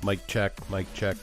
Mic check, mic check.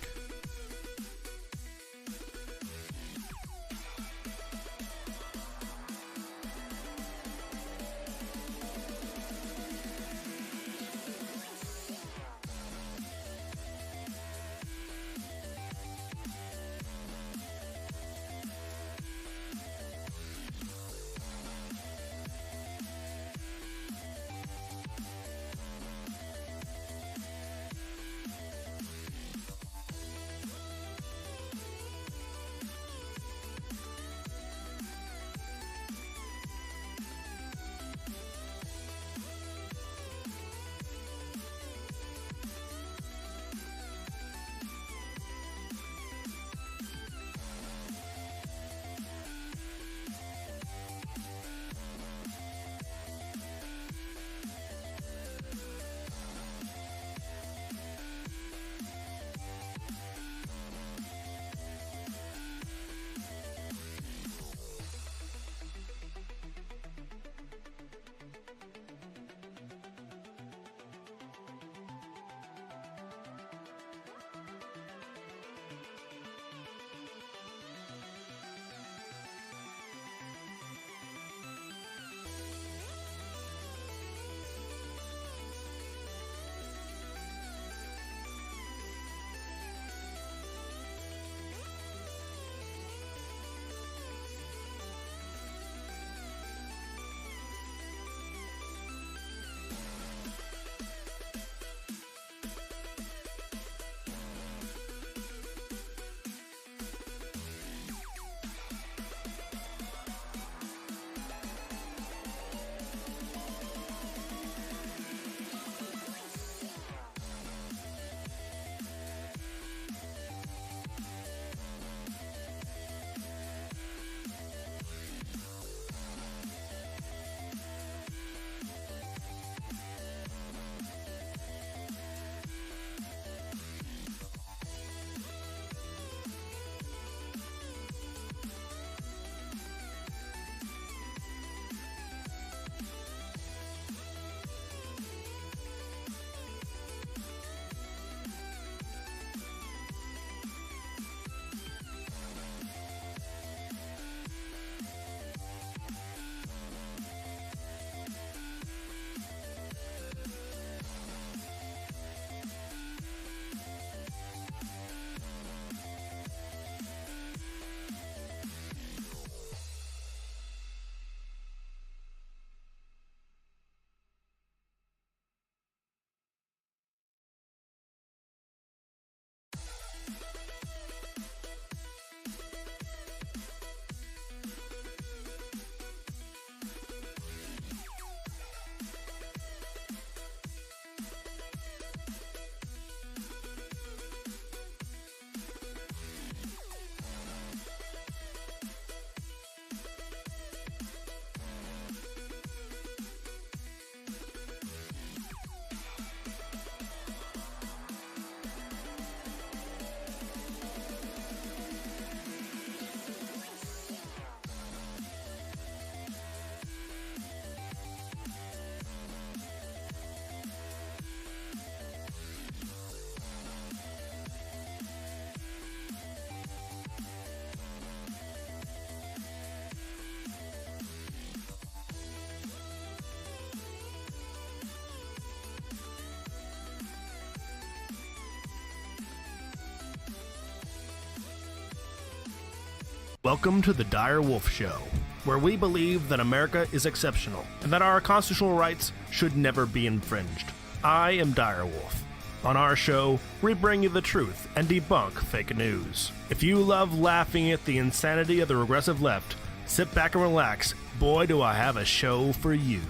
Welcome to the Dire Wolf Show, where we believe that America is exceptional and that our constitutional rights should never be infringed. I am Dire Wolf. On our show, we bring you the truth and debunk fake news. If you love laughing at the insanity of the regressive left, sit back and relax. Boy, do I have a show for you.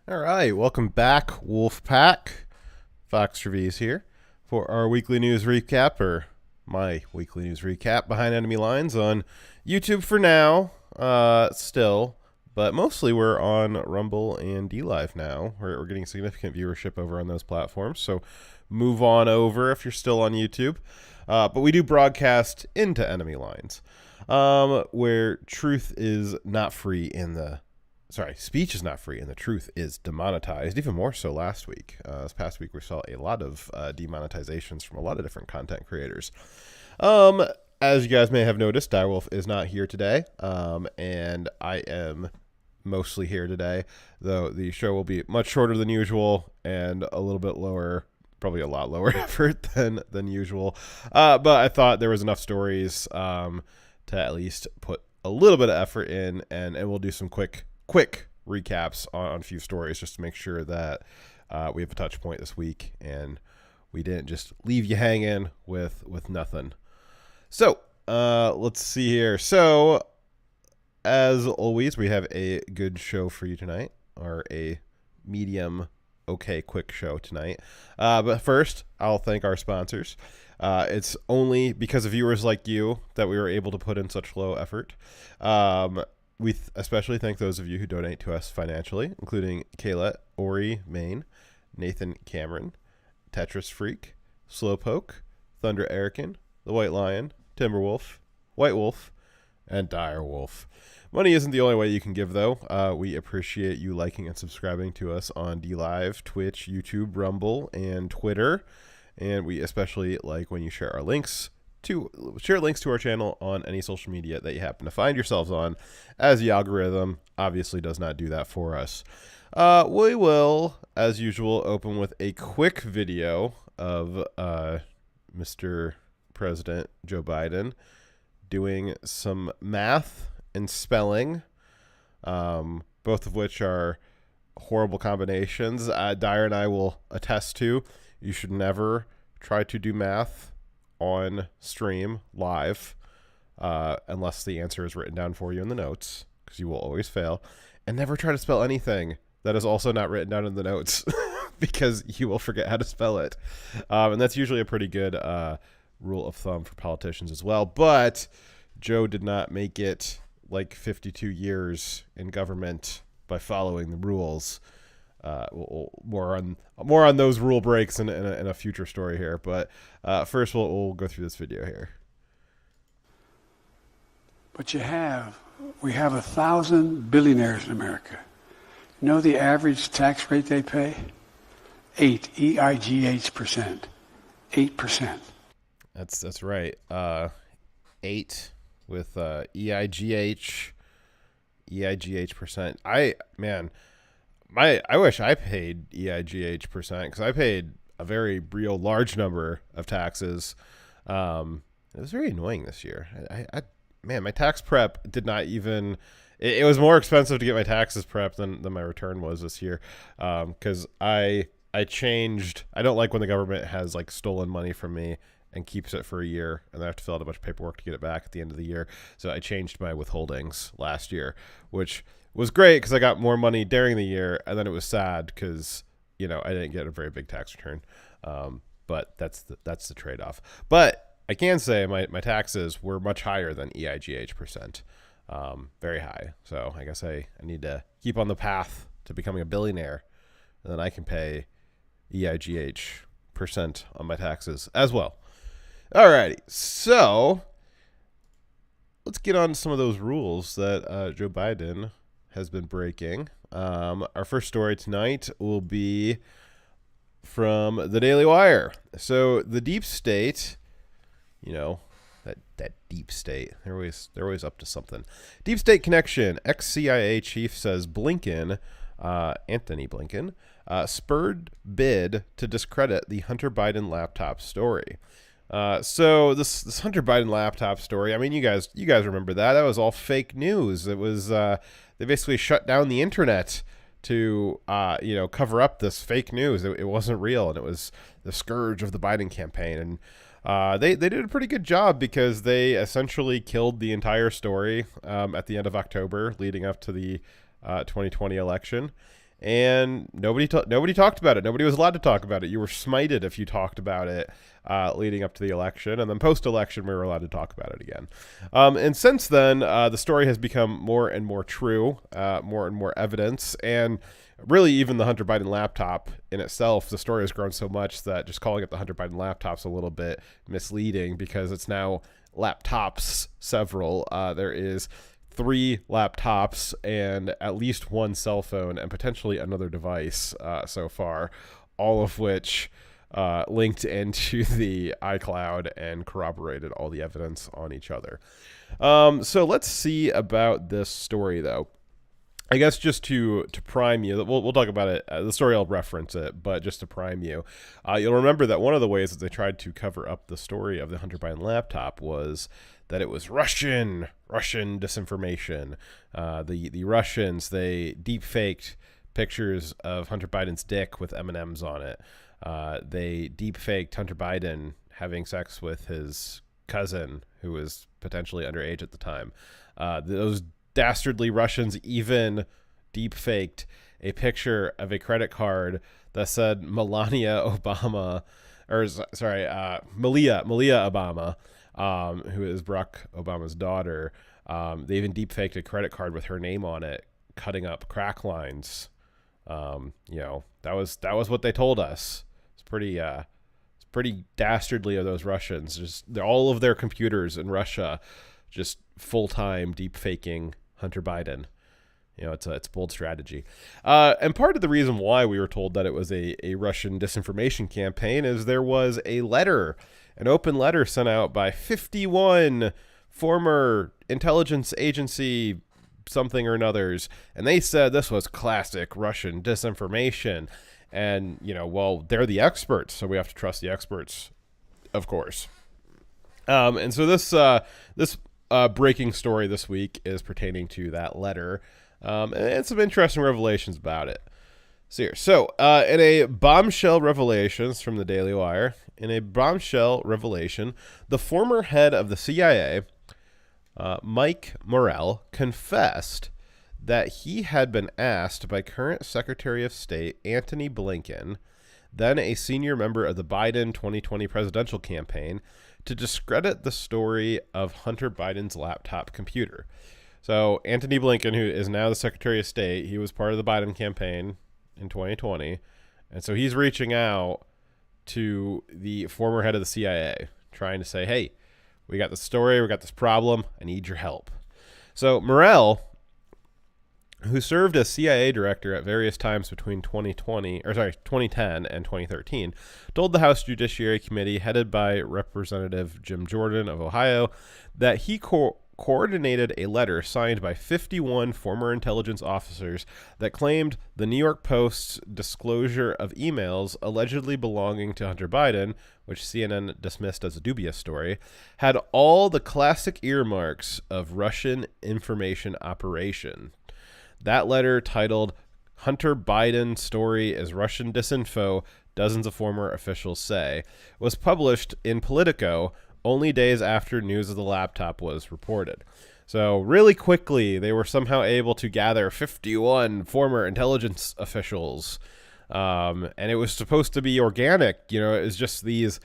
All right, welcome back, Wolfpack. Fox Reviews here for our weekly news recap, or my weekly news recap, Behind Enemy Lines on YouTube for now, still, but mostly we're on Rumble and DLive now. We're getting significant viewership over on those platforms, so move on over if you're still on YouTube. But we do broadcast into Enemy Lines. where truth is not free in the speech is not free and the truth is demonetized, even more so last week. This past week, we saw a lot of demonetizations from a lot of different content creators. As you guys may have noticed, Direwolf is not here today, and I am mostly here today, though the show will be much shorter than usual and a little bit lower, probably a lot lower effort than usual. But I thought there was enough stories to at least put a little bit of effort in, and we'll do some quick recaps on a few stories just to make sure that we have a touch point this week and we didn't just leave you hanging with nothing. So let's see here. So as always, we have a good show for you tonight, or a medium quick show tonight. But first, I'll thank our sponsors. It's only because of viewers like you that we were able to put in such low effort. We especially thank those of you who donate to us financially, including Kayla, Ori, Maine, Nathan Cameron, Tetris Freak, Slowpoke, Thunder Erican, The White Lion, Timberwolf, White Wolf, and Direwolf. Money isn't the only way you can give, though. We appreciate you liking and subscribing to us on DLive, Twitch, YouTube, Rumble, and Twitter. And we especially like when you share links to our channel on any social media that you happen to find yourselves on, as the algorithm obviously does not do that for us. We will, as usual, open with a quick video of Mr. President Joe Biden doing some math and spelling, both of which are horrible combinations. Dyer and I will attest to, you should never try to do math on stream live unless the answer is written down for you in the notes, because you will always fail. And never try to spell anything that is also not written down in the notes because you will forget how to spell it. And that's usually a pretty good rule of thumb for politicians as well. But Joe did not make it like 52 years in government by following the rules. More on those rule breaks in a future story here. But first, we'll go through this video here. But we have 1,000 billionaires in America. You know the average tax rate they pay? 8 EIGH%. 8%. That's right. 8 with EIGH percent. I wish I paid EIGH percent, because I paid a very real large number of taxes. It was very annoying this year. My tax prep did not even. It was more expensive to get my taxes prepped than my return was this year, because I changed. I don't like when the government has like stolen money from me and keeps it for a year, and then I have to fill out a bunch of paperwork to get it back at the end of the year. So I changed my withholdings last year, which was great because I got more money during the year, and then it was sad because I didn't get a very big tax return. But that's the trade-off. But I can say my taxes were much higher than EIGH percent, very high. So I guess I need to keep on the path to becoming a billionaire, and then I can pay EIGH percent on my taxes as well. Alrighty, so let's get on to some of those rules that Joe Biden has been breaking. Our first story tonight will be from the Daily Wire. So the deep state, that deep state, they're always up to something. Deep state connection. Ex-CIA chief says Blinken, Anthony Blinken, spurred bid to discredit the Hunter Biden laptop story. So this Hunter Biden laptop story, I mean, you guys remember that was all fake news. It was, they basically shut down the internet to, cover up this fake news. It wasn't real, and it was the scourge of the Biden campaign. And they did a pretty good job, because they essentially killed the entire story at the end of October leading up to the 2020 election. And nobody talked about it. Nobody was allowed to talk about it. You were smited if you talked about it leading up to the election. And then post-election, we were allowed to talk about it again. And since then, the story has become more and more true, more and more evidence. And really, even the Hunter Biden laptop in itself, the story has grown so much that just calling it the Hunter Biden laptop is a little bit misleading, because it's now laptops, several. There is 3 laptops and at least 1 cell phone and potentially another device so far, all of which linked into the iCloud and corroborated all the evidence on each other. So let's see about this story, though. I guess just to prime you, we'll talk about it. The story, I'll reference it, but just to prime you, you'll remember that one of the ways that they tried to cover up the story of the Hunter Biden laptop was that it was Russian disinformation. The Russians, they deep faked pictures of Hunter Biden's dick with M&Ms on it. They deep faked Hunter Biden having sex with his cousin, who was potentially underage at the time. Those dastardly Russians even deep faked a picture of a credit card that said Malia Obama, who is Barack Obama's daughter. They even deep faked a credit card with her name on it, cutting up crack lines. That was what they told us. It's pretty dastardly of those Russians. Just all of their computers in Russia, just full-time deep faking Hunter Biden. It's bold strategy. And part of the reason why we were told that it was a Russian disinformation campaign is there was an open letter sent out by 51 former intelligence agency something or another's, and they said this was classic Russian disinformation. And, they're the experts, so we have to trust the experts, of course. And so this breaking story this week is pertaining to that letter, and some interesting revelations about it. So in a bombshell revelations from the Daily Wire, the former head of the CIA, Mike Morell, confessed that he had been asked by current Secretary of State Antony Blinken, then a senior member of the Biden 2020 presidential campaign, to discredit the story of Hunter Biden's laptop computer. So Antony Blinken, who is now the Secretary of State, he was part of the Biden campaign in 2020, and so he's reaching out to the former head of the CIA, trying to say, hey, we got this story, we got this problem, I need your help. So Morell, who served as CIA director at various times between 2010 and 2013, told the House Judiciary Committee, headed by Representative Jim Jordan of Ohio, that he coordinated a letter signed by 51 former intelligence officers that claimed the New York Post's disclosure of emails allegedly belonging to Hunter Biden, which CNN dismissed as a dubious story, had all the classic earmarks of Russian information operation. That letter, titled Hunter Biden Story is Russian Disinfo, Dozens of Former Officials Say, was published in Politico only days after news of the laptop was reported. So really quickly, they were somehow able to gather 51 former intelligence officials, and it was supposed to be organic. It was just these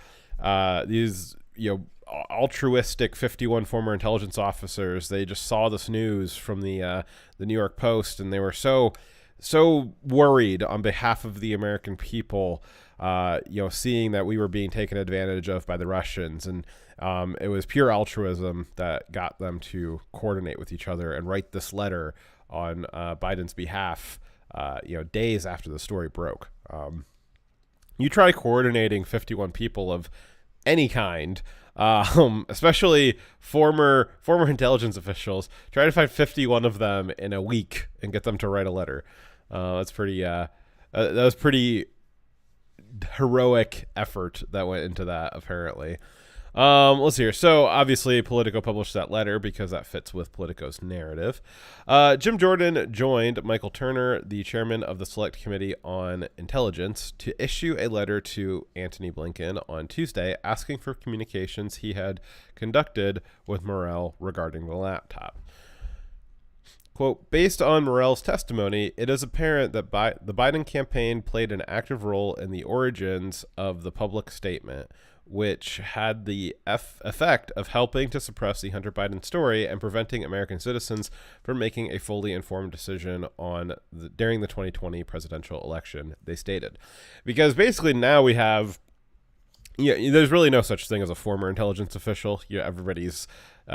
altruistic 51 former intelligence officers. They just saw this news from the New York Post, and they were so worried on behalf of the American people, seeing that we were being taken advantage of by the Russians. And it was pure altruism that got them to coordinate with each other and write this letter on Biden's behalf, days after the story broke. You try coordinating 51 people of any kind, especially former intelligence officials, try to find 51 of them in a week and get them to write a letter. That's pretty. That was pretty heroic effort that went into that, apparently. Let's see here. So obviously Politico published that letter because that fits with Politico's narrative. Jim Jordan joined Michael Turner, the chairman of the Select Committee on Intelligence, to issue a letter to Antony Blinken on Tuesday asking for communications he had conducted with Morell regarding the laptop. Quote, based on Morell's testimony, it is apparent that the Biden campaign played an active role in the origins of the public statement, which had the effect of helping to suppress the Hunter Biden story and preventing American citizens from making a fully informed decision during the 2020 presidential election, they stated. Because basically now we have, Yeah, there's really no such thing as a former intelligence official. Everybody's,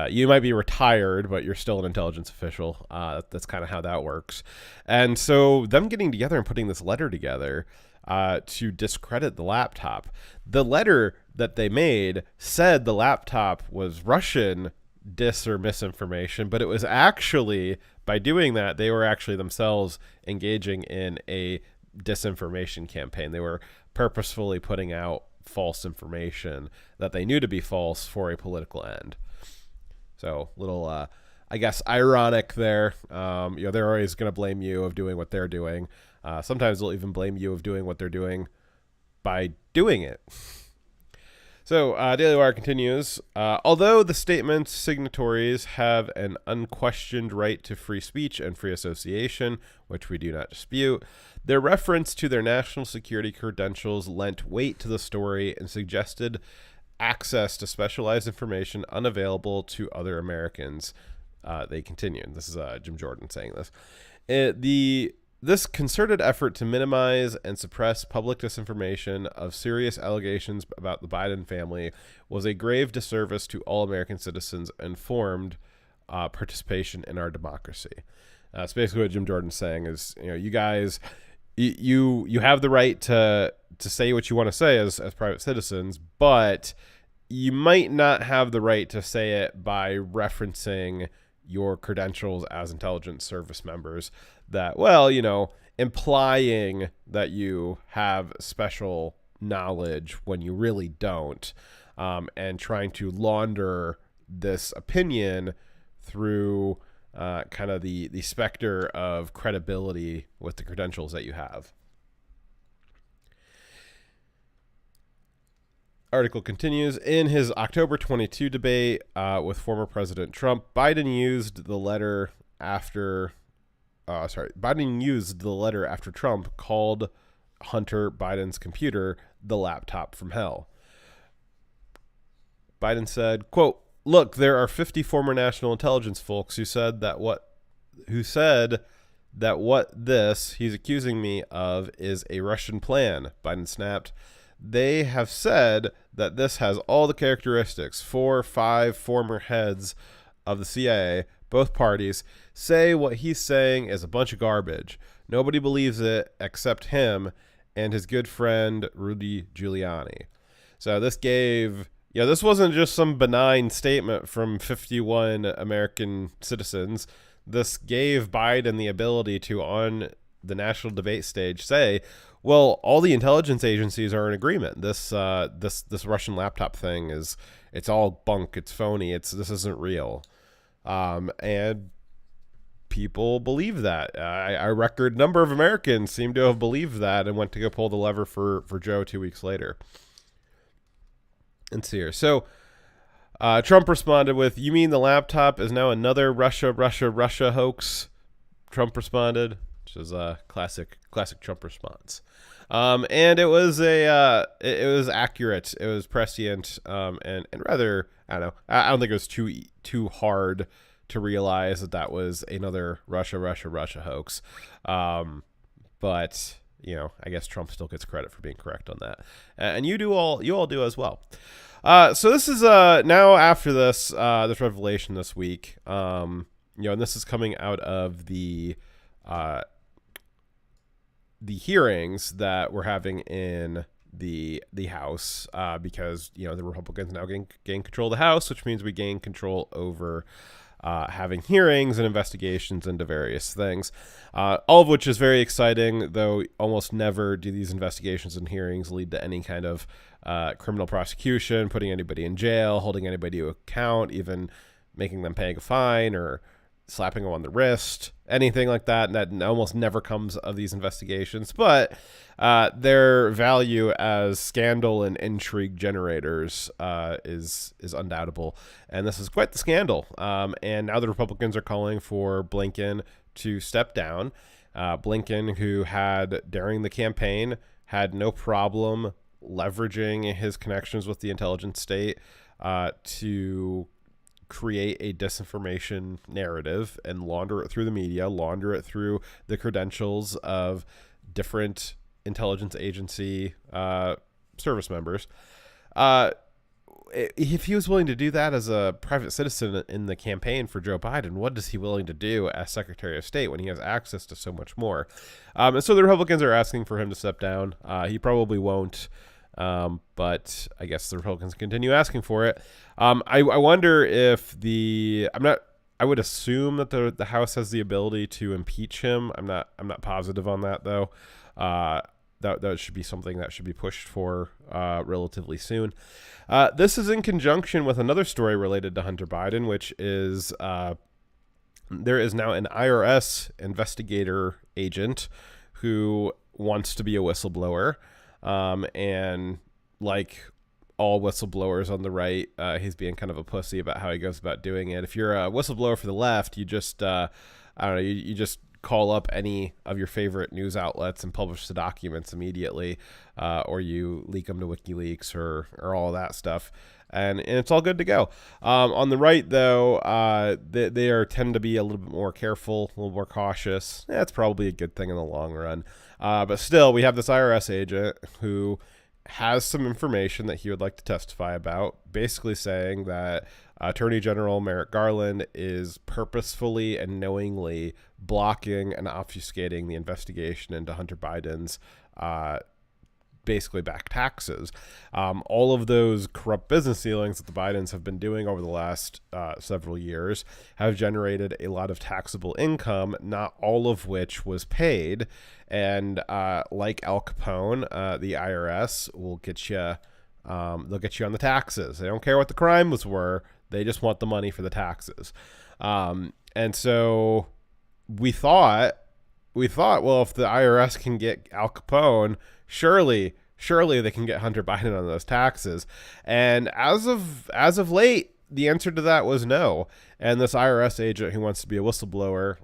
you might be retired, but you're still an intelligence official. That's kind of how that works. And so them getting together and putting this letter together to discredit the laptop. The letter that they made said the laptop was Russian dis or misinformation, but it was actually, by doing that, they were actually themselves engaging in a disinformation campaign. They were purposefully putting out false information that they knew to be false for a political end. So little, I guess, ironic there. They're always going to blame you of doing what they're doing. Sometimes they'll even blame you of doing what they're doing by doing it. So Daily Wire continues, although the statement's signatories have an unquestioned right to free speech and free association, which we do not dispute, their reference to their national security credentials lent weight to the story and suggested access to specialized information unavailable to other Americans. They continue. This is Jim Jordan saying this. This concerted effort to minimize and suppress public disinformation of serious allegations about the Biden family was a grave disservice to all American citizens and informed participation in our democracy. It's basically what Jim Jordan's saying is, you guys, you have the right to say what you want to say as private citizens, but you might not have the right to say it by referencing your credentials as intelligence service members that, implying that you have special knowledge when you really don't, and trying to launder this opinion through kind of the specter of credibility with the credentials that you have. Article continues. In his October 22 debate with former President Trump, Biden used the letter after Trump called Hunter Biden's computer the laptop from hell. Biden said, quote, "Look, there are 50 former national intelligence folks who said that what this he's accusing me of is a Russian plan." Biden snapped. "They have said that this has all the characteristics. 4 or 5 former heads of the CIA, both parties, say what he's saying is a bunch of garbage. Nobody believes it except him and his good friend Rudy Giuliani." So this this wasn't just some benign statement from 51 American citizens. This gave Biden the ability to, on the national debate stage, say, well, all the intelligence agencies are in agreement. This Russian laptop thing it's all bunk. It's phony. This isn't real. And people believe that. A record number of Americans seem to have believed that and went to go pull the lever for Joe 2 weeks later. Let's see here. So Trump responded with, "You mean the laptop is now another Russia hoax?" Trump responded, which is a classic Trump response. And it was it was accurate. It was prescient, and rather, I don't know. I don't think it was too hard to realize that was another Russia hoax. But I guess Trump still gets credit for being correct on that, and you all do as well. So this is now after this revelation this week, and this is coming out of the hearings that we're having in the House, because the Republicans now gain control of the House, which means we gain control over having hearings and investigations into various things, all of which is very exciting, though almost never do these investigations and hearings lead to any kind of criminal prosecution, putting anybody in jail, holding anybody to account, even making them pay a fine or slapping them on the wrist, anything like that. And that almost never comes of these investigations, but their value as scandal and intrigue generators is undoubtable. And this is quite the scandal. And now the Republicans are calling for Blinken to step down. Blinken, who had, during the campaign, had no problem leveraging his connections with the intelligence state to create a disinformation narrative and launder it through the media, launder it through the credentials of different intelligence agency service members. if he was willing to do that as a private citizen in the campaign for Joe Biden, what is he willing to do as Secretary of State when he has access to so much more? And so the Republicans are asking for him to step down. He probably won't, but I guess the Republicans continue asking for it. I wonder if I would assume that the House has the ability to impeach him. I'm not positive on that though. That should be something that should be pushed for relatively soon. This is in conjunction with another story related to Hunter Biden, which is there is now an IRS investigator agent who wants to be a whistleblower. And like all whistleblowers on the right, he's being kind of a pussy about how he goes about doing it. If you're a whistleblower for the left, you just, I don't know, you just call up any of your favorite news outlets and publish the documents immediately, or you leak them to WikiLeaks or all of that stuff. And it's all good to go. On the right, though, they tend to be a little bit more careful, a little more cautious. That's probably a good thing in the long run. But still, we have this IRS agent who has some information that he would like to testify about, basically saying that Attorney General Merrick Garland is purposefully and knowingly blocking and obfuscating the investigation into Hunter Biden's basically back taxes. All of those corrupt business dealings that the Bidens have been doing over the last several years have generated a lot of taxable income, not all of which was paid. And like Al Capone, the IRS will get you. They'll get you on the taxes. They don't care what the crimes were. They just want the money for the taxes. And so we thought, well, if the IRS can get Al Capone, surely they can get Hunter Biden on those taxes. And as of late, the answer to that was no. And this IRS agent who wants to be a whistleblower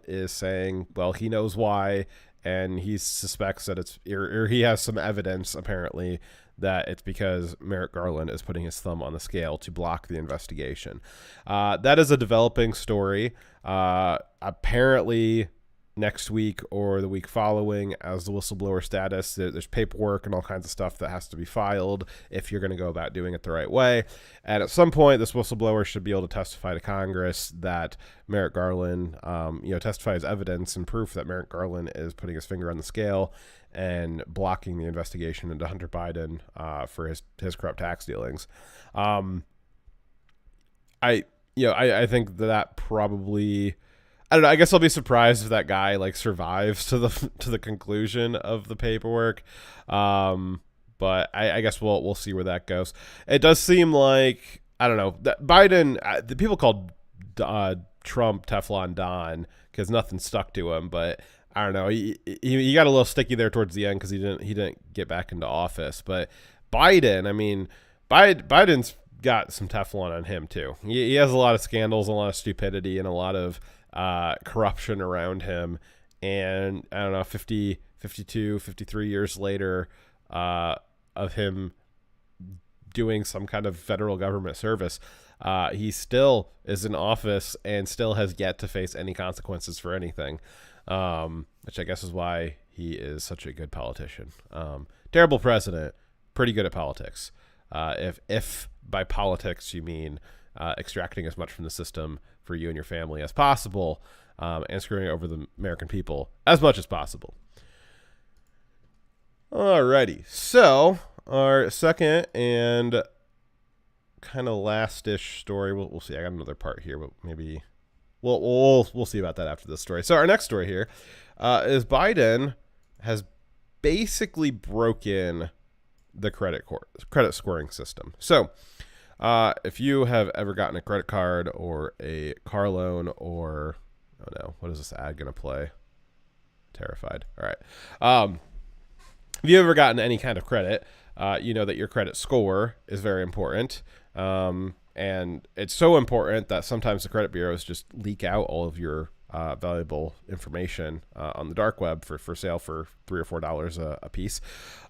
is saying, well, he knows why, and he suspects that or he has some evidence apparently that it's because Merrick Garland is putting his thumb on the scale to block the investigation. That is a developing story. Apparently next week or the week following, as the whistleblower status, there's paperwork and all kinds of stuff that has to be filed if you're going to go about doing it the right way. And at some point, this whistleblower should be able to testify to Congress that Merrick Garland, testify as evidence and proof that Merrick Garland is putting his finger on the scale and blocking the investigation into Hunter Biden for his corrupt tax dealings. I think that probably, I don't know, I guess I'll be surprised if that guy survives to the conclusion of the paperwork. But I guess we'll see where that goes. It does seem like, I don't know, that Biden, the people called Trump Teflon Don because nothing stuck to him, but I don't know. He got a little sticky there towards the end because he didn't get back into office. But Biden, I mean, Biden's got some Teflon on him too. He has a lot of scandals, a lot of stupidity, and a lot of corruption around him. And I don't know, 50, 52, 53 years later of him doing some kind of federal government service, he still is in office and still has yet to face any consequences for anything. Which I guess is why he is such a good politician. Terrible president, pretty good at politics. If by politics you mean extracting as much from the system for you and your family as possible, and screwing over the American people as much as possible. Alrighty, so our second and kind of last-ish story. We'll see. I got another part here, but maybe we'll see about that after this story. So our next story here is Biden has basically broken the credit scoring system. So if you have ever gotten a credit card or a car loan or, oh no, what is this ad going to play? Terrified. All right. If you've ever gotten any kind of credit, you know that your credit score is very important. And it's so important that sometimes the credit bureaus just leak out all of your valuable information on the dark web for sale for $3 or $4 a piece.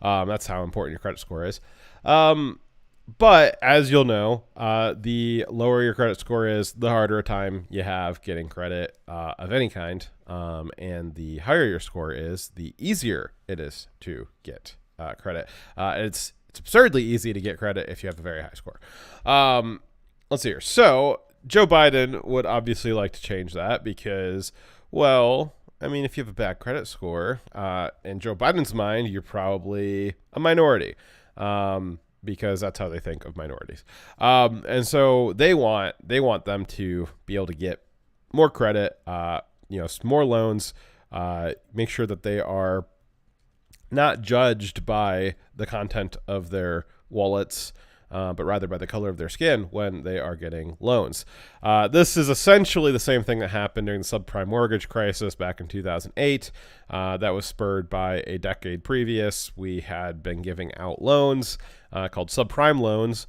That's how important your credit score is. But as you'll know, the lower your credit score is, the harder a time you have getting credit of any kind. And the higher your score is, the easier it is to get credit. It's it's absurdly easy to get credit if you have a very high score. Let's see here. So Joe Biden would obviously like to change that because, well, I mean, if you have a bad credit score, in Joe Biden's mind, you're probably a minority, because that's how they think of minorities. And so they want them to be able to get more credit, more loans, make sure that they are not judged by the content of their wallets, but rather by the color of their skin when they are getting loans. This is essentially the same thing that happened during the subprime mortgage crisis back in 2008. That was spurred by a decade previous. We had been giving out loans called subprime loans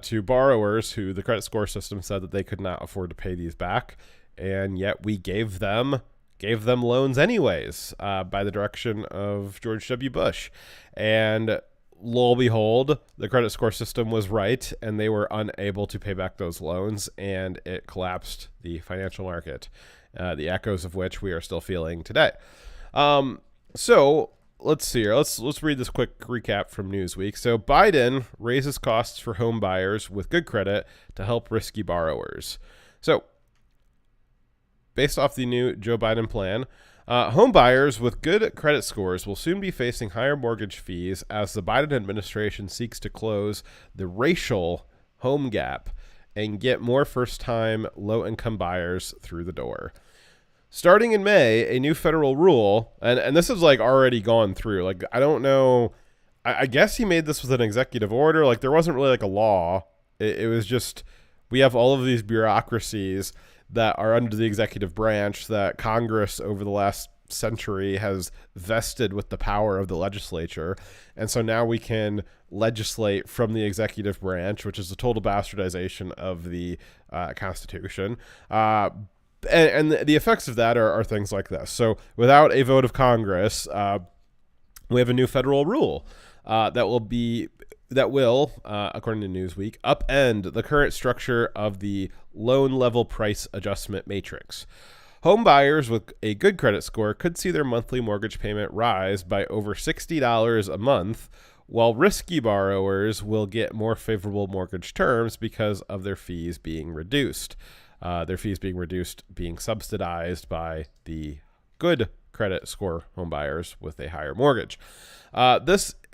to borrowers who the credit score system said that they could not afford to pay these back, and yet we gave them loans anyways, by the direction of George W. Bush. And lo and behold, the credit score system was right, and they were unable to pay back those loans, and it collapsed the financial market, the echoes of which we are still feeling today. So let's see here. Let's read this quick recap from Newsweek. So Biden raises costs for home buyers with good credit to help risky borrowers. So based off the new Joe Biden plan, home buyers with good credit scores will soon be facing higher mortgage fees as the Biden administration seeks to close the racial home gap and get more first-time low-income buyers through the door. Starting in May, a new federal rule, and this is like already gone through. Like, I don't know. I guess he made this with an executive order. Like, there wasn't really like a law. It was just, we have all of these bureaucracies that are under the executive branch that Congress over the last century has vested with the power of the legislature. And so now we can legislate from the executive branch, which is a total bastardization of the Constitution. And the effects of that are things like this. So without a vote of Congress, we have a new federal rule that will, according to Newsweek, upend the current structure of the loan level price adjustment matrix. Home buyers with a good credit score could see their monthly mortgage payment rise by over $60 a month, while risky borrowers will get more favorable mortgage terms because of their fees being reduced. Being subsidized by the good credit score home buyers with a higher mortgage.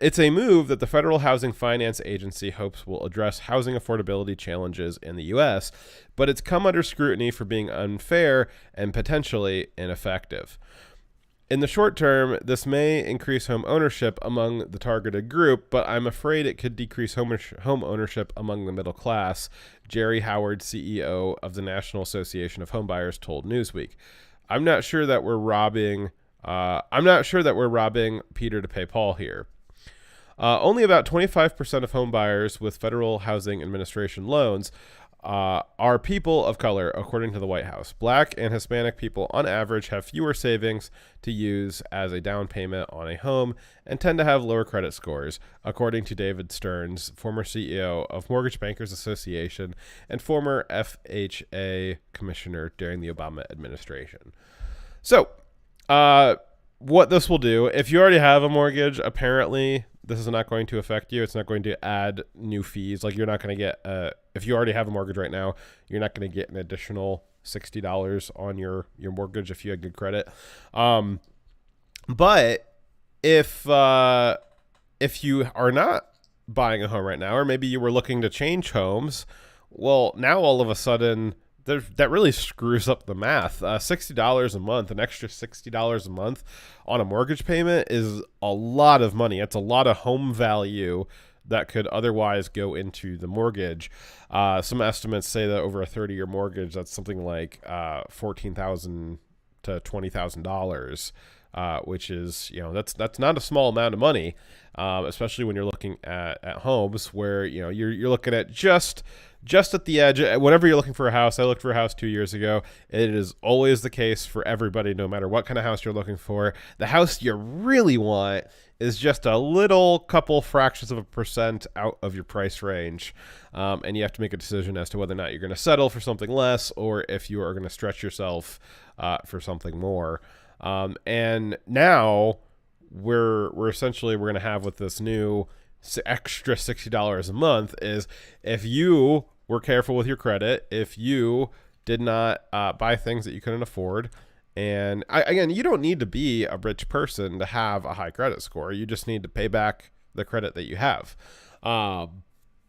It's a move that the Federal Housing Finance Agency hopes will address housing affordability challenges in the U.S., but it's come under scrutiny for being unfair and potentially ineffective. In the short term, this may increase home ownership among the targeted group, but I'm afraid it could decrease home ownership among the middle class, Jerry Howard, CEO of the National Association of Homebuyers, told Newsweek. I'm not sure that we're robbing Peter to pay Paul here. Only about 25% of home buyers with Federal Housing Administration loans are people of color, according to the White House. Black and Hispanic people, on average, have fewer savings to use as a down payment on a home and tend to have lower credit scores, according to David Stearns, former CEO of Mortgage Bankers Association and former FHA commissioner during the Obama administration. So, what this will do, if you already have a mortgage, apparently this is not going to affect you. It's not going to add new fees. Like, you're not going to get, if you already have a mortgage right now, you're not going to get an additional $60 on your mortgage if you had good credit. But if you are not buying a home right now, or maybe you were looking to change homes, well, now all of a sudden that really screws up the math. $60 a month, an extra $60 a month on a mortgage payment is a lot of money. It's a lot of home value that could otherwise go into the mortgage. Some estimates say that over a 30-year mortgage, that's something like $14,000 to $20,000, which is, that's not a small amount of money, especially when you're looking at homes where, you're looking at just at the edge. Whenever you're looking for a house, I looked for a house 2 years ago. It is always the case for everybody, no matter what kind of house you're looking for. The house you really want is just a little couple fractions of a percent out of your price range. And you have to make a decision as to whether or not you're going to settle for something less or if you are going to stretch yourself for something more. And now we're going to have with this new extra $60 a month is if you were careful with your credit, if you did not buy things that you couldn't afford. And again, you don't need to be a rich person to have a high credit score. You just need to pay back the credit that you have.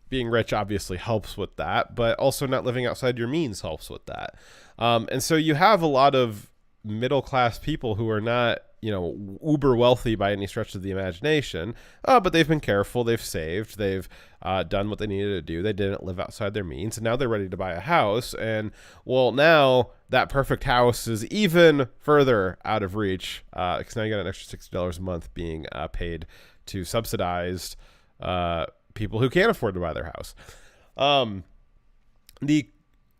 Being rich obviously helps with that, but also not living outside your means helps with that. And so you have a lot of middle-class people who are not, uber wealthy by any stretch of the imagination, but they've been careful, they've saved, they've done what they needed to do. They didn't live outside their means, and now they're ready to buy a house. And well, now that perfect house is even further out of reach, because now you got an extra $60 a month being paid to subsidized people who can't afford to buy their house.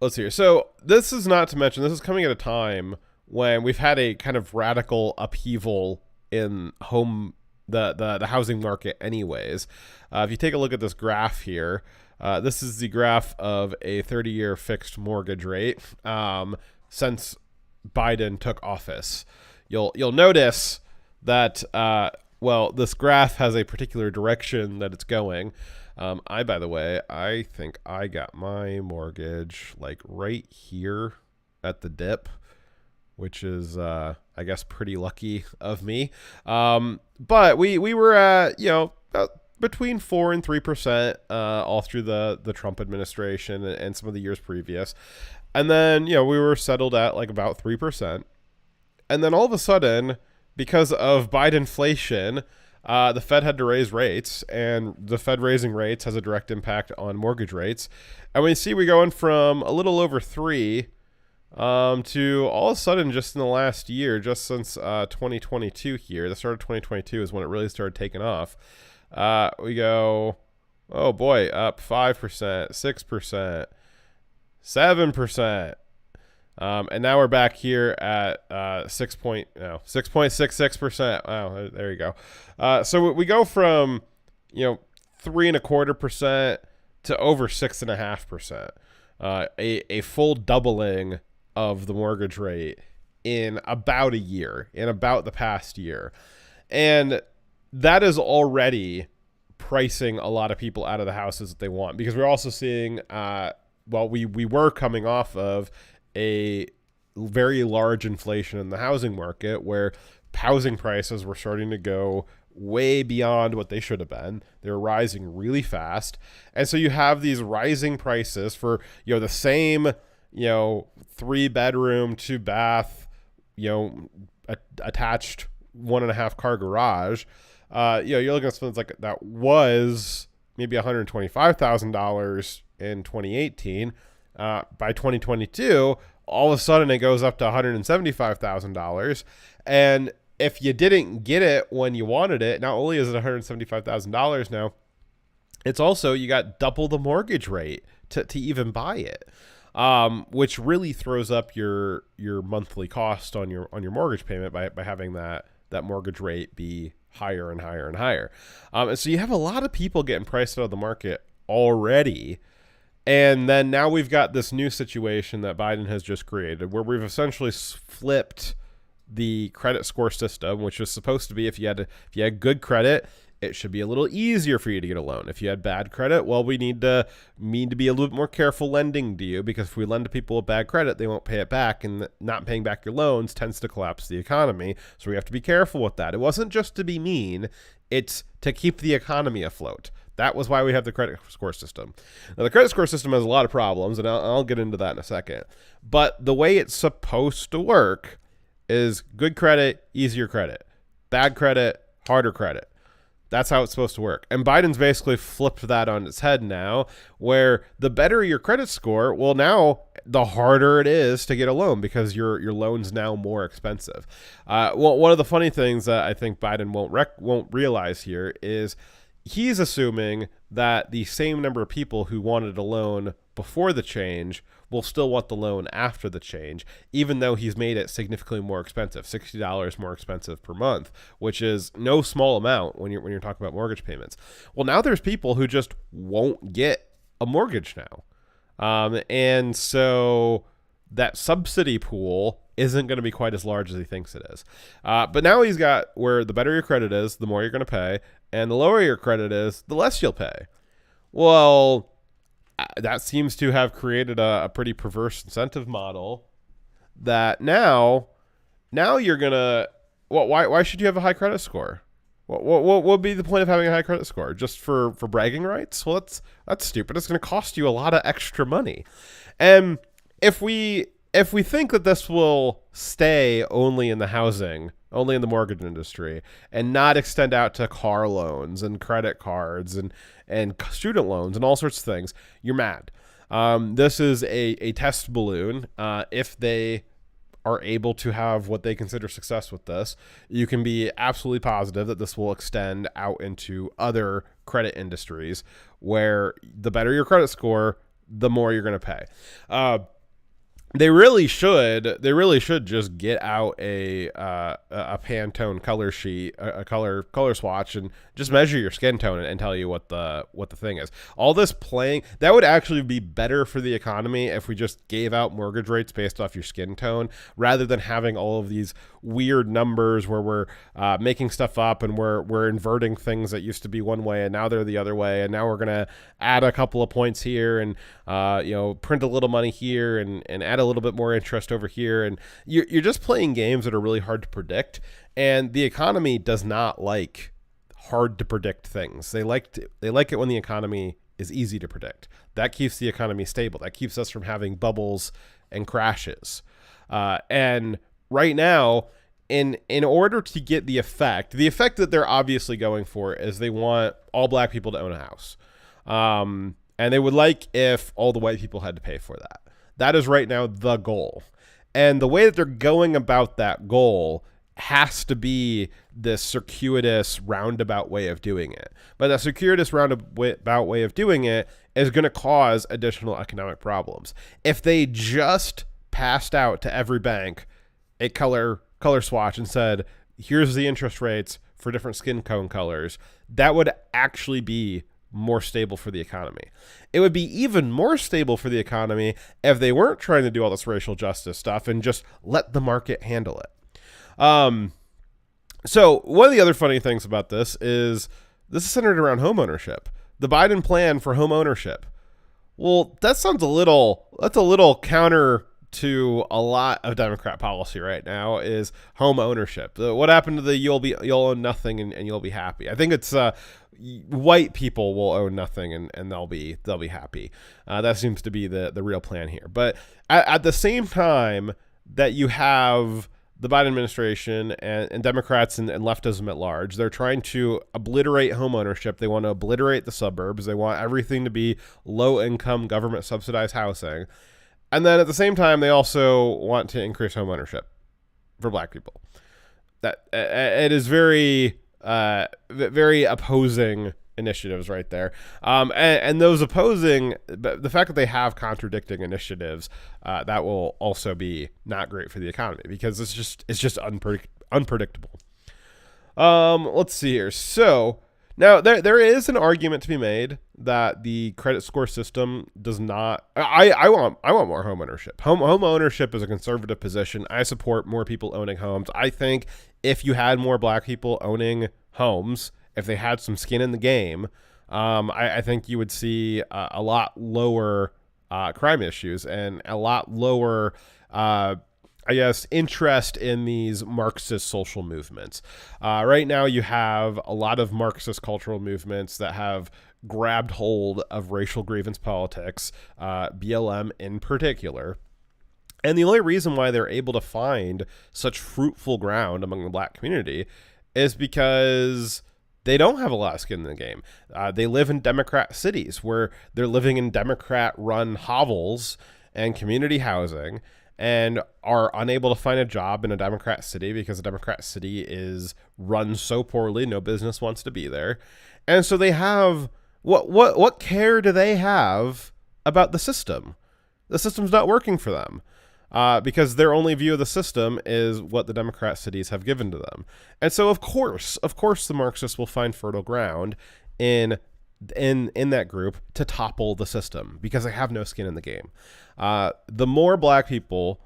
Let's see here. So this is not to mention, this is coming at a time when we've had a kind of radical upheaval in the housing market anyways. If you take a look at this graph here, this is the graph of a 30-year fixed mortgage rate since Biden took office. You'll notice that, this graph has a particular direction that it's going. By the way, I think I got my mortgage like right here at the dip, which is, I guess, pretty lucky of me. But we were at, between 4% and 3% all through the Trump administration and some of the years previous. And then, we were settled at like about 3%. And then all of a sudden, because of Bidenflation, the Fed had to raise rates, and the Fed raising rates has a direct impact on mortgage rates. And we going from a little over 3 to all of a sudden, just in the last year, just since 2022 here, the start of 2022 is when it really started taking off. We go, oh boy, up 5%, 6%, 7%. And now we're back here at 6.66%. Wow, there you go. So we go from 3.25% to over 6.5%. A full doubling of the mortgage rate in about a year, in about the past year. And that is already pricing a lot of people out of the houses that they want, because we're also seeing, we were coming off of a very large inflation in the housing market where housing prices were starting to go way beyond what they should have been. They were rising really fast. And so you have these rising prices for, the same, 3-bedroom, 2-bath, attached 1.5 car garage. You're looking at something like that was maybe $125,000 in 2018. By 2022, all of a sudden it goes up to $175,000. And if you didn't get it when you wanted it, not only is it $175,000 now, it's also, you got double the mortgage rate to even buy it, which really throws up your monthly cost on your mortgage payment by having that mortgage rate be higher and higher and higher. And so you have a lot of people getting priced out of the market already. And then now we've got this new situation that Biden has just created where we've essentially flipped the credit score system, which was supposed to be if you had good credit, it should be a little easier for you to get a loan. If you had bad credit, well, we need to be a little bit more careful lending to you, because if we lend to people with bad credit, they won't pay it back, and not paying back your loans tends to collapse the economy. So we have to be careful with that. It wasn't just to be mean, it's to keep the economy afloat. That was why we have the credit score system. Now, the credit score system has a lot of problems, and I'll get into that in a second. But the way it's supposed to work is good credit, easier credit. Bad credit, harder credit. That's how it's supposed to work. And Biden's basically flipped that on its head now, where the better your credit score, well, now the harder it is to get a loan, because your loan's now more expensive. One of the funny things that I think Biden won't realize here is he's assuming that the same number of people who wanted a loan before the change will still want the loan after the change, even though he's made it significantly more expensive, $60 more expensive per month, which is no small amount when you're talking about mortgage payments. Well, now there's people who just won't get a mortgage now. And so that subsidy pool isn't going to be quite as large as he thinks it is. But now he's got where the better your credit is, the more you're going to pay. And the lower your credit is, the less you'll pay. Well, that seems to have created a pretty perverse incentive model that now you're going to, why should you have a high credit score? What would be the point of having a high credit score? Just for bragging rights? Well, that's stupid. It's going to cost you a lot of extra money. And if we think that this will stay only in the housing, only in the mortgage industry, and not extend out to car loans and credit cards and student loans and all sorts of things, you're mad. This is a test balloon. If they are able to have what they consider success with this, you can be absolutely positive that this will extend out into other credit industries where the better your credit score, the more you're going to pay. They really should just get out a Pantone color sheet, a color swatch, and just measure your skin tone and tell you what the thing is. All this playing, that would actually be better for the economy if we just gave out mortgage rates based off your skin tone, rather than having all of these weird numbers where we're making stuff up and we're inverting things that used to be one way and now they're the other way, and now we're gonna add a couple of points here and print a little money here and add a little bit more interest over here, and you're just playing games that are really hard to predict. And the economy does not like hard to predict things. They like it when the economy is easy to predict. That keeps the economy stable. That keeps us from having bubbles and crashes. And right now, in order to get the effect that they're obviously going for is they want all black people to own a house. And they would like if all the white people had to pay for that. That is right now the goal. And the way that they're going about that goal has to be this circuitous, roundabout way of doing it. But that circuitous, roundabout way of doing it is going to cause additional economic problems. If they just passed out to every bank a color swatch and said, here's the interest rates for different skin tone colors, that would actually be more stable for the economy. It would be even more stable for the economy if they weren't trying to do all this racial justice stuff and just let the market handle it. So one of the other funny things about this is centered around home ownership. The Biden plan for home ownership. Well, that's a little counter to a lot of Democrat policy right now is home ownership. What happened to the you'll own nothing and you'll be happy? I think it's white people will own nothing and they'll be happy. That seems to be the real plan here. But at the same time that you have the Biden administration and Democrats and leftism at large, they're trying to obliterate home ownership. They want to obliterate the suburbs. They want everything to be low income government subsidized housing. And then at the same time, they also want to increase home ownership for black people. That it is very opposing initiatives right there. And those opposing, the fact that they have contradicting initiatives, that will also be not great for the economy because it's just unpredictable. Let's see here. So now there is an argument to be made that the credit score system does not. I want more home ownership. Home ownership is a conservative position. I support more people owning homes. I think if you had more black people owning homes, if they had some skin in the game, I think you would see a lot lower crime issues and a lot lower, interest in these Marxist social movements. Right now, you have a lot of Marxist cultural movements that have grabbed hold of racial grievance politics, BLM in particular. And the only reason why they're able to find such fruitful ground among the black community is because they don't have a lot of skin in the game. They live in Democrat cities where they're living in Democrat-run hovels and community housing and are unable to find a job in a Democrat city because a Democrat city is run so poorly, no business wants to be there. And so they have, what care do they have about the system? The system's not working for them. Because their only view of the system is what the Democrat cities have given to them. And so, of course, the Marxists will find fertile ground in that group to topple the system because they have no skin in the game. The more black people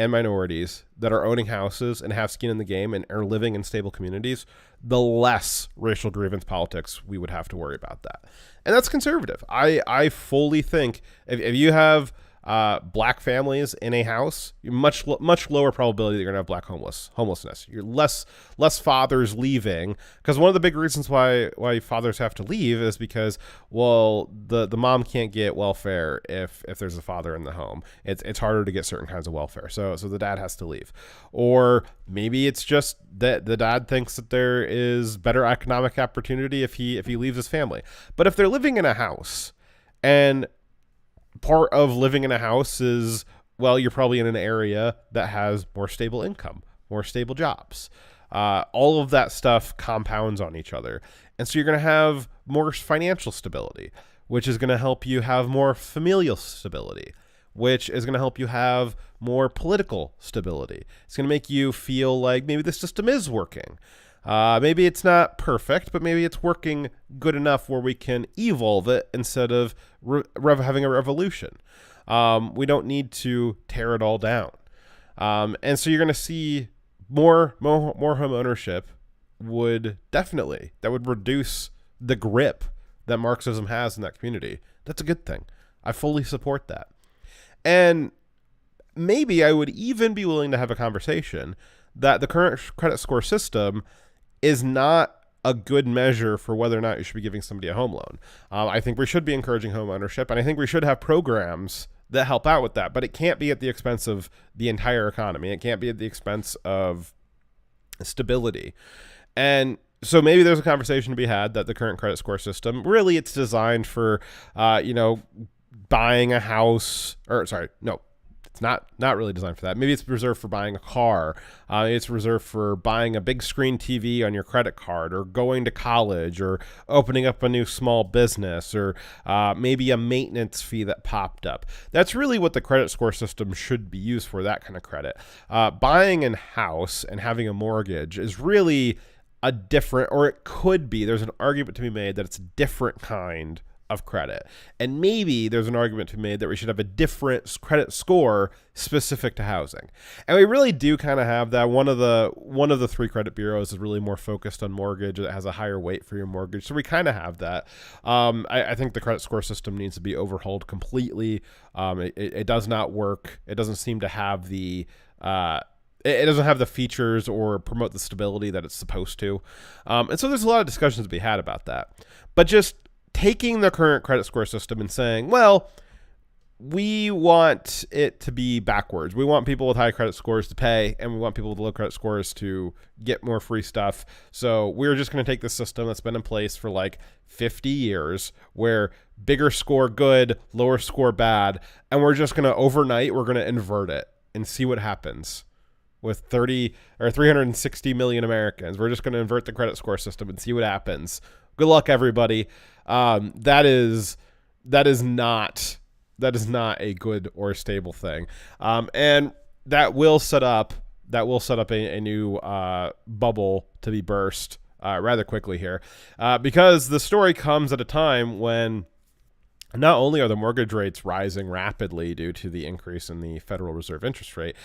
and minorities that are owning houses and have skin in the game and are living in stable communities, the less racial grievance politics we would have to worry about that. And that's conservative. I fully think if you have black families in a house, you're much lower probability that you're gonna have black homelessness. You're less fathers leaving, because one of the big reasons why fathers have to leave is because, well, the mom can't get welfare if there's a father in the home. It's harder to get certain kinds of welfare, so the dad has to leave. Or maybe it's just that the dad thinks that there is better economic opportunity if he leaves his family. But if they're living in a house, and part of living in a house is, well, you're probably in an area that has more stable income, more stable jobs. All of that stuff compounds on each other. And so you're going to have more financial stability, which is going to help you have more familial stability, which is going to help you have more political stability. It's going to make you feel like maybe the system is working. Maybe it's not perfect, but maybe it's working good enough where we can evolve it instead of having a revolution. We don't need to tear it all down. And so you're going to see more home ownership would reduce the grip that Marxism has in that community. That's a good thing. I fully support that. And maybe I would even be willing to have a conversation that the current credit score system is not a good measure for whether or not you should be giving somebody a home loan. I think we should be encouraging home ownership, and I think we should have programs that help out with that, but it can't be at the expense of the entire economy. It can't be at the expense of stability. And so maybe there's a conversation to be had that the current credit score system, really it's designed for, buying a house, it's not really designed for that. Maybe it's reserved for buying a car. It's reserved for buying a big screen TV on your credit card, or going to college, or opening up a new small business, or maybe a maintenance fee that popped up. That's really what the credit score system should be used for, that kind of credit. Buying a house and having a mortgage is really a different, or it could be, there's an argument to be made that it's a different kind of credit. And maybe there's an argument to be made that we should have a different credit score specific to housing. And we really do kind of have that. One of the three credit bureaus is really more focused on mortgage. It has a higher weight for your mortgage. So we kind of have that. I think the credit score system needs to be overhauled completely. It does not work. It doesn't seem to have the it doesn't have the features or promote the stability that it's supposed to. And so there's a lot of discussions to be had about that. But just taking the current credit score system and saying, well, we want it to be backwards. We want people with high credit scores to pay, and we want people with low credit scores to get more free stuff. So we're just going to take this system that's been in place for like 50 years, where bigger score good, lower score bad, and we're just going to overnight, we're going to invert it and see what happens. With 30 or 360 million Americans, we're just going to invert the credit score system and see what happens. Good luck, everybody. That is not a good or stable thing. And that will set up a new bubble to be burst rather quickly here, because the story comes at a time when not only are the mortgage rates rising rapidly due to the increase in the Federal Reserve interest rate,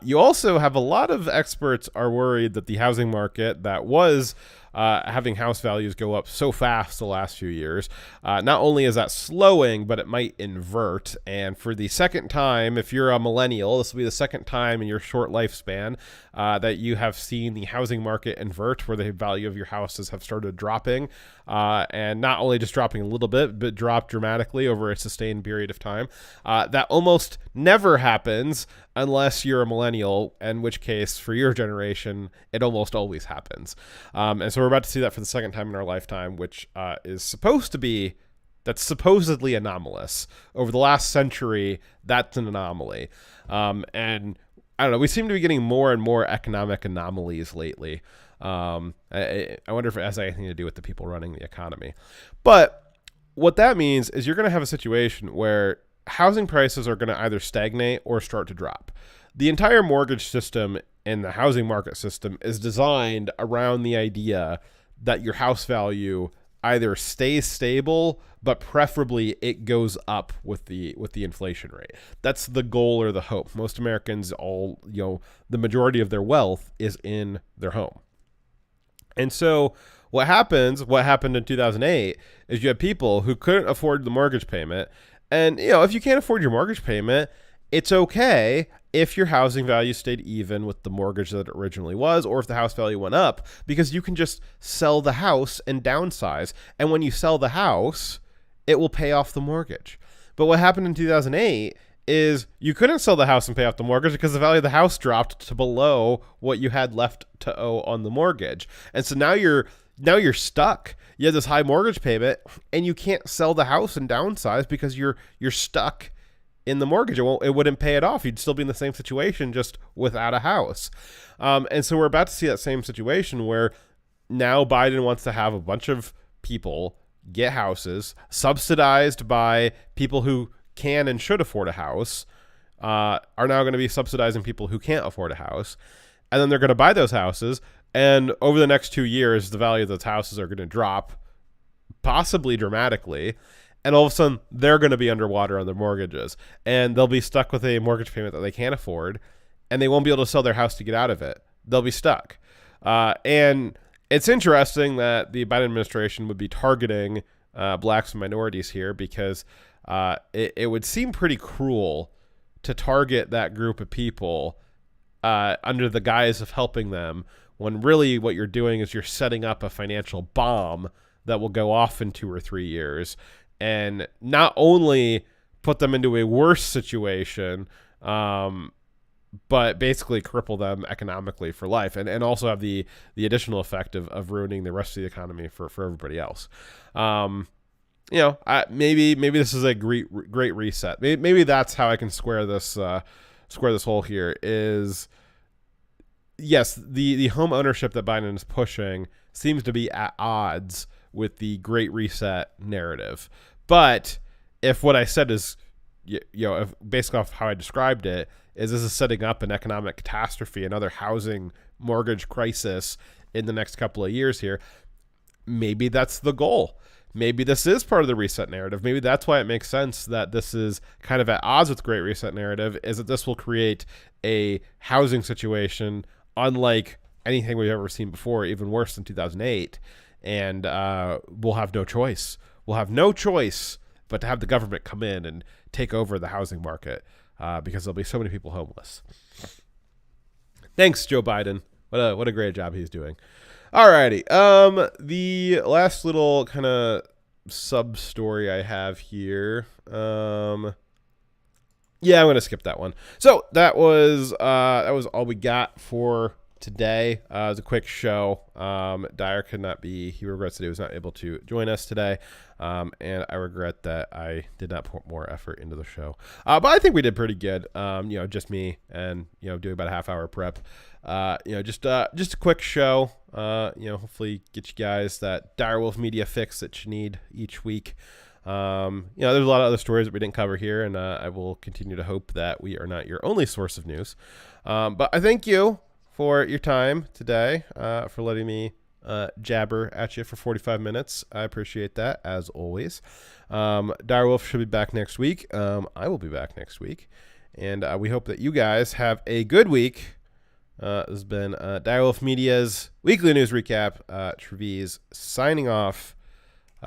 you also have a lot of experts are worried that the housing market that was having house values go up so fast the last few years, not only is that slowing, but it might invert. And for the second time, if you're a millennial, this will be the second time in your short lifespan that you have seen the housing market invert, where the value of your houses have started dropping, and not only just dropping a little bit, but drop dramatically over a sustained period of time. That almost never happens unless you're a millennial, in which case, for your generation, it almost always happens. And so we're about to see that for the second time in our lifetime, which is that's supposedly anomalous. Over the last century, that's an anomaly. And I don't know, we seem to be getting more and more economic anomalies lately. I wonder if it has anything to do with the people running the economy. But what that means is you're going to have a situation where housing prices are going to either stagnate or start to drop. The entire mortgage system and the housing market system is designed around the idea that your house value either stays stable, but preferably it goes up with the inflation rate. That's the goal or the hope. Most Americans, the majority of their wealth is in their home. And so what happened in 2008 is you had people who couldn't afford the mortgage payment. And, if you can't afford your mortgage payment, it's okay if your housing value stayed even with the mortgage that it originally was, or if the house value went up, because you can just sell the house and downsize. And when you sell the house, it will pay off the mortgage. But what happened in 2008 is you couldn't sell the house and pay off the mortgage because the value of the house dropped to below what you had left to owe on the mortgage. And so now you're stuck. You have this high mortgage payment and you can't sell the house and downsize because you're stuck in the mortgage. It wouldn't pay it off. You'd still be in the same situation, just without a house. And so we're about to see that same situation where now Biden wants to have a bunch of people get houses subsidized by people who can and should afford a house, are now going to be subsidizing people who can't afford a house. And then they're going to buy those houses. And over the next 2 years, the value of those houses are going to drop, possibly dramatically. And all of a sudden, they're going to be underwater on their mortgages. And they'll be stuck with a mortgage payment that they can't afford. And they won't be able to sell their house to get out of it. They'll be stuck. And it's interesting that the Biden administration would be targeting blacks and minorities here, because it would seem pretty cruel to target that group of people under the guise of helping them, when really what you're doing is you're setting up a financial bomb that will go off in 2 or 3 years and not only put them into a worse situation, but basically cripple them economically for life, and also have the additional effect of ruining the rest of the economy for everybody else. Maybe this is a great reset. Maybe that's how I can square this hole here. Is yes, the home ownership that Biden is pushing seems to be at odds with the Great Reset narrative. But if what I said is, if based off how I described it, is this is setting up an economic catastrophe, another housing mortgage crisis in the next couple of years here, maybe that's the goal. Maybe this is part of the reset narrative. Maybe that's why it makes sense that this is kind of at odds with the Great Reset narrative, is that this will create a housing situation unlike anything we've ever seen before, even worse than 2008. And we'll have no choice. We'll have no choice but to have the government come in and take over the housing market, because there'll be so many people homeless. Thanks, Joe Biden. What a great job he's doing. Alrighty. The last little kind of sub story I have here. I'm gonna skip that one. So that was all we got for today. It was a quick show. Dyer could not be. He regrets that he was not able to join us today. And I regret that I did not put more effort into the show. But I think we did pretty good. Just me and, doing about a half-hour prep. Just a quick show. Hopefully get you guys that Direwolf media fix that you need each week. There's a lot of other stories that we didn't cover here, and I will continue to hope that we are not your only source of news. But I thank you for your time today, for letting me jabber at you for 45 minutes. I appreciate that, as always. Direwolf should be back next week. I will be back next week. And we hope that you guys have a good week. This has been Direwolf Media's Weekly News Recap. Trevize signing off.